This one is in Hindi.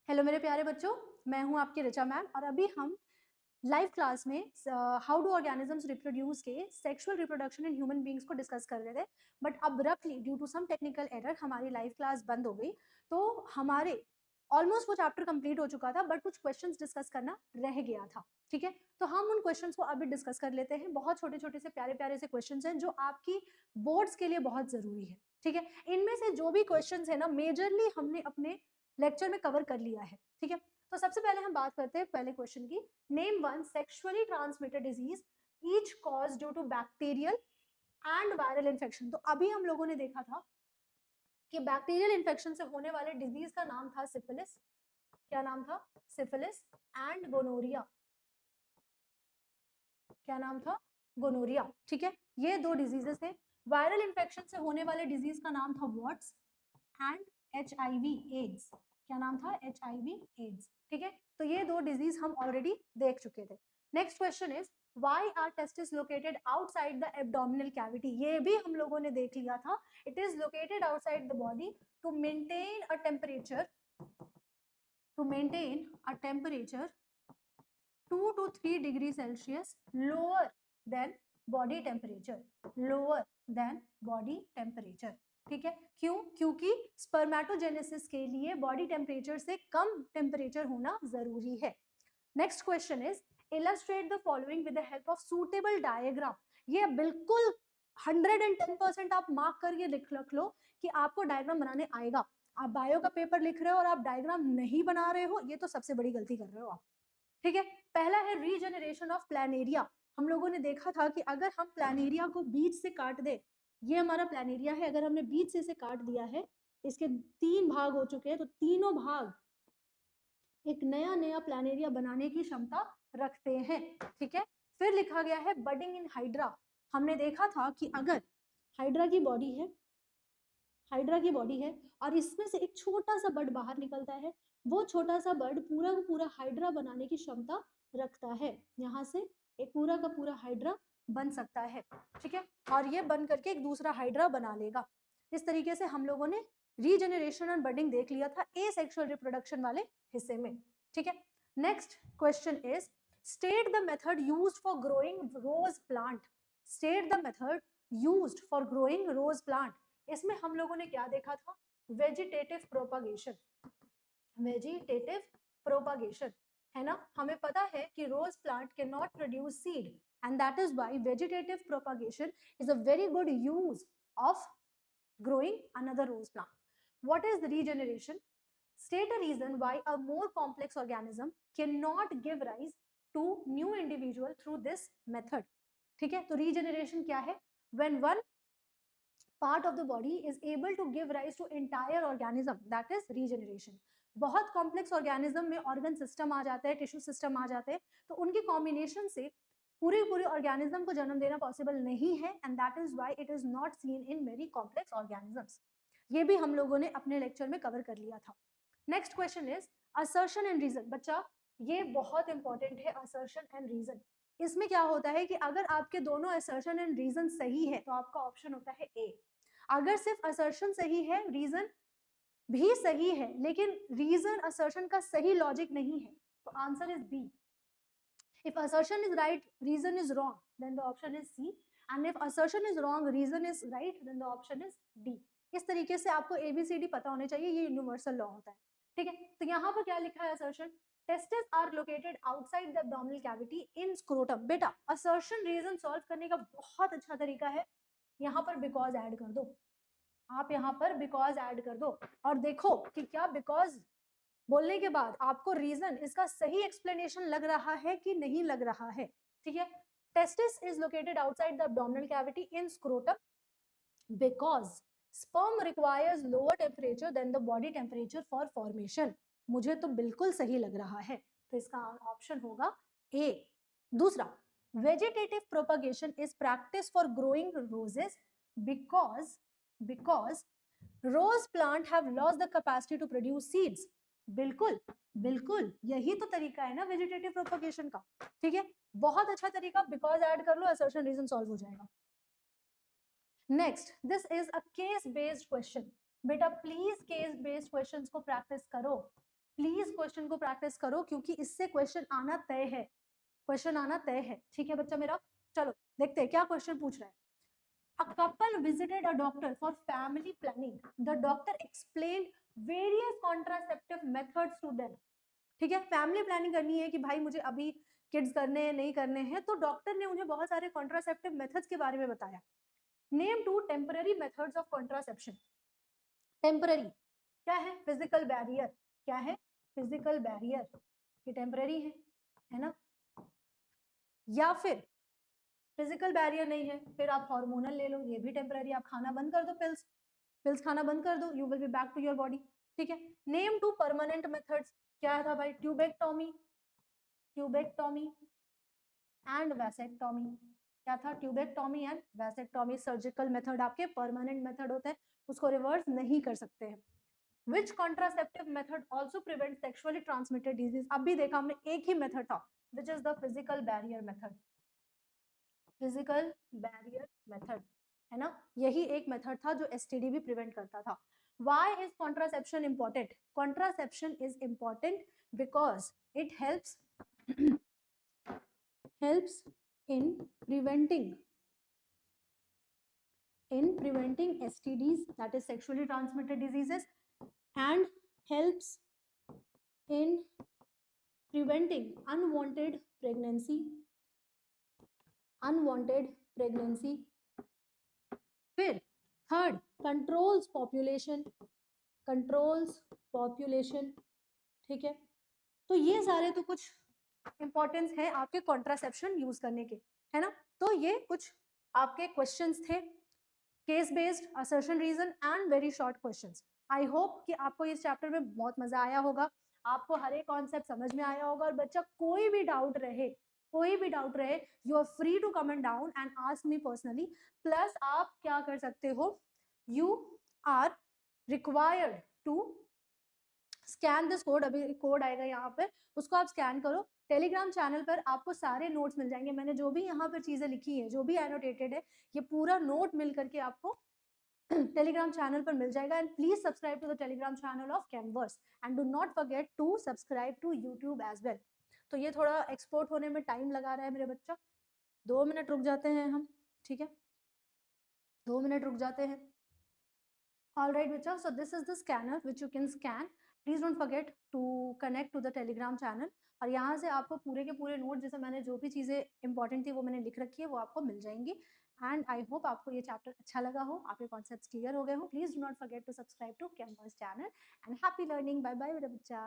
हेलो मेरे प्यारे बच्चों, मैं हूं आपकी ऋचा मैम और अभी हम लाइव क्लास में हाउ डू ऑर्गेनिजम्स रिप्रोड्यूस के sexual reproduction in human beings को डिस्कस कर रहे थे। But abruptly due to some technical error हमारी लाइव क्लास बंद हो गई। तो हमारे ऑलमोस्ट वो चैप्टर कंप्लीट हो चुका था, बट कुछ क्वेश्चंस डिस्कस करना रह गया था। ठीक है, तो हम उन क्वेश्चंस को अभी डिस्कस कर लेते हैं। बहुत छोटे छोटे से प्यारे प्यारे से क्वेश्चंस हैं जो आपकी बोर्ड्स के लिए बहुत जरूरी है। ठीक है, इनमें से जो भी क्वेश्चंस है ना, मेजरली हमने अपने लेक्चर में कवर कर लिया है। ठीक है, तो सबसे पहले हम बात करते हैं पहले क्वेश्चन की। Name one sexually transmitted disease each cause due to bacterial and viral infection. तो अभी हम लोगों ने देखा था कि बैक्टीरियल इन्फेक्शन से होने वाले डिजीज का नाम था सिफिलिस। क्या नाम था? Syphilis and gonorrhoea. क्या नाम था? गोनोरिया। ठीक है, ये दो डिजीजेस थे। वायरल इन्फेक्शन से होने वाले डिजीज का नाम था वॉट्स एंड HIV एड्स। क्या नाम था? HIV AIDS. ठीक है, तो ये दो डिजीज हम ऑलरेडी देख चुके थे। Next question is why are testis located outside the abdominal cavity. ये भी हम लोगों ने देख लिया था। It is located outside the body to maintain a temperature 2 to 3 degree Celsius lower than body temperature. Lower than body temperature. ठीक है, क्यों? क्योंकि स्पर्मेटोजेनेसिस के लिए बॉडी टेम्परेचर से कम टेम्परेचर होना जरूरी है। Next question is illustrate the following with the help of suitable diagram. ये बिल्कुल 110% आप मार्क करके रख लो कि आपको डायग्राम बनाने आएगा। आप बायो का पेपर लिख रहे हो और आप डायग्राम नहीं बना रहे हो, ये तो सबसे बड़ी गलती कर रहे हो आप। ठीक है, पहला है रीजनरेशन ऑफ प्लानेरिया। हम लोगों ने देखा था कि अगर हम प्लानेरिया को बीच से काट दे, ये हमारा प्लानेरिया है, अगर हमने बीच से इसे काट दिया है, इसके 3 भाग हो चुके हैं, तो तीनों भाग एक नया नया प्लानेरिया बनाने की क्षमता रखते हैं। ठीक है, फिर लिखा गया है बडिंग इन हाइड्रा। हमने देखा था कि अगर हाइड्रा की बॉडी है, हाइड्रा की बॉडी है और इसमें से एक छोटा सा बर्ड बाहर निकलता है, वो छोटा सा बर्ड पूरा का पूरा हाइड्रा बनाने की क्षमता रखता है। यहाँ से एक पूरा का पूरा हाइड्रा बन सकता है। ठीक है, और ये बन करके एक दूसरा हाइड्रा बना लेगा। इस तरीके से हम लोगों ने रीजनरेशन और बर्डिंग देख लिया था एसेक्सुअल रिप्रोडक्शन वाले हिस्से में। ठीक है, next question is state the method used for growing rose plant. State the method used for growing rose plant. इसमें हम लोगों ने क्या देखा था? Vegetative propagation. वेजिटेटिव प्रोपागेशन है ना। हमें पता है कि rose plant can not produce seed and that is why vegetative propagation is a very good use of growing another rose plant. What is the regeneration? State a reason why a more complex organism cannot give rise to new individual through this method. ठीक है, तो regeneration क्या है? When one part of the body is able to give rise to entire organism, that is regeneration. बहुत कॉम्प्लेक्स ऑर्गेनिज्म में ऑर्गन सिस्टम आ जाते हैं, टिश्यू सिस्टम आ जाते हैं, तो उनके कॉम्बिनेशन से पूरे पूरे ऑर्गेनिज्म को जन्म देना पॉसिबल नहीं है and that is why it is not seen in very complex organisms. ये भी हम लोगों ने अपने लेक्चर में कवर कर लिया था। Next question is assertion and reason. बच्चा ये बहुत इंपॉर्टेंट है, असर्शन एंड रीजन। इसमें क्या होता है कि अगर आपके दोनों असर्शन एंड रीजन सही है तो आपका ऑप्शन होता है ए। अगर सिर्फ असर्शन सही है, रीजन भी सही है, लेकिन रीजन असर्शन का सही लॉजिक नहीं है, तो answer is B. If assertion is right, reason is wrong, then the option is C. And if assertion is wrong, reason is right, then the option is D. इस तरीके से आपको ABCD पता होने चाहिए, ये यूनिवर्सल लॉ होता है। ठीक है, तो यहाँ पर क्या लिखा है? assertion testes are located outside the abdominal cavity in scrotum। बेटा assertion reason solve करने का बहुत अच्छा तरीका है, यहाँ पर because ऐड कर दो। आप यहाँ पर because ऐड कर दो और देखो कि क्या because बोलने के बाद आपको रीजन इसका सही एक्सप्लेनेशन लग रहा है कि नहीं लग रहा है। ठीक है, testis is located outside the abdominal cavity in scrotum because sperm requires lower temperature than the body temperature for formation. मुझे तो बिल्कुल सही लग रहा है, तो इसका ऑप्शन होगा ए। दूसरा, vegetative propagation is practice for growing roses because rose plant have lost the capacity to produce seeds. बिल्कुल बिल्कुल, यही तो तरीका है ना वेजिटेटिव प्रोपगेशन का। ठीक है, बहुत अच्छा तरीका, बिकॉज ऐड कर लो, असर्शन रीजन सॉल्व हो जाएगा। Next, this is a case based question. बेटा प्लीज केस बेस्ड क्वेश्चंस को प्रैक्टिस करो। प्लीज क्वेश्चन को प्रैक्टिस करो क्योंकि इससे क्वेश्चन आना तय है, क्वेश्चन आना तय है, ठीक है बच्चा मेरा। चलो देखते हैं क्या क्वेश्चन पूछ रहा है। A couple visited a doctor for family planning. The doctor explained various contraceptive methods to them. ठीक है, फैमिली प्लानिंग करनी है कि भाई मुझे अभी किड्स करने हैं नहीं करने हैं, तो डॉक्टर ने मुझे बहुत सारे कॉन्ट्रासेप्टिव मेथड्स के बारे में बताया। Name 2 temporary methods of contraception. Temporary क्या है? Physical barrier. क्या है? फिजिकल बैरियर, ये टेम्पररी है ना। या फिर फिजिकल बैरियर नहीं है, फिर आप हार्मोनल ले लो, ये भी टेम्पररी, आप खाना बंद कर दो, पिल्स खाना बंद कर दो, you will be back to your body, ठीक है। Name 2 permanent methods. क्या था भाई? Tubectomy and vasectomy. क्या था? Tubectomy and vasectomy surgical method आपके परमानेंट मेथड होते हैं, उसको रिवर्स नहीं कर सकते हैं। Which contraceptive method also prevents sexually transmitted disease? अब भी देखा हमने, एक ही मेथड था, which is the physical barrier method. Physical barrier method है ना, यही एक मेथड था जो एसटीडी भी प्रिवेंट करता था। Why is contraception important? Contraception is important because it helps in preventing STDs, that is sexually transmitted diseases, and helps in preventing unwanted pregnancy. फिर थर्ड, कंट्रोल्स पॉपुलेशन, ठीक है। तो ये सारे तो कुछ इंपॉर्टेंस है आपके कॉन्ट्रासेप्शन यूज करने के, है ना। तो ये कुछ आपके क्वेश्चंस थे, case based, assertion, reason and very short questions. I hope कि आपको इस चैप्टर में बहुत मजा आया होगा, आपको हर एक कॉन्सेप्ट समझ में आया होगा। और बच्चा कोई भी डाउट रहे, you are free to comment down and ask me personally. Plus आप क्या कर सकते हो, you are required to scan this code. अभी कोड आएगा यहाँ पे, उसको आप स्कैन करो। टेलीग्राम चैनल पर आपको सारे नोट्स मिल जाएंगे, मैंने जो भी यहाँ पर चीजें लिखी है, जो भी एनोटेटेड है, ये पूरा नोट मिल करके आपको टेलीग्राम चैनल पर मिल जाएगा। And please subscribe to the Telegram channel of Canverse and do not forget to subscribe to YouTube as well. तो ये थोड़ा एक्सपोर्ट होने में टाइम लगा रहा है मेरे बच्चा, 2 मिनट रुक जाते हैं हम, ठीक है, 2 मिनट रुक जाते हैं। All right, Vicha. So this is the scanner which you can scan. Please don't forget to connect to the Telegram channel. और यहाँ से आपको पूरे के पूरे नोट, जैसे मैंने जो भी चीज़ें इंपॉर्टेंट थी वो मैंने लिख रखी है, वो आपको मिल जाएंगी। एंड आई होप आपको ये चैप्टर अच्छा लगा हो, आपके कॉन्सेप्ट्स क्लियर हो गए हो। Please do not forget to subscribe to Canverse channel and happy learning. Bye bye मेरा बच्चा।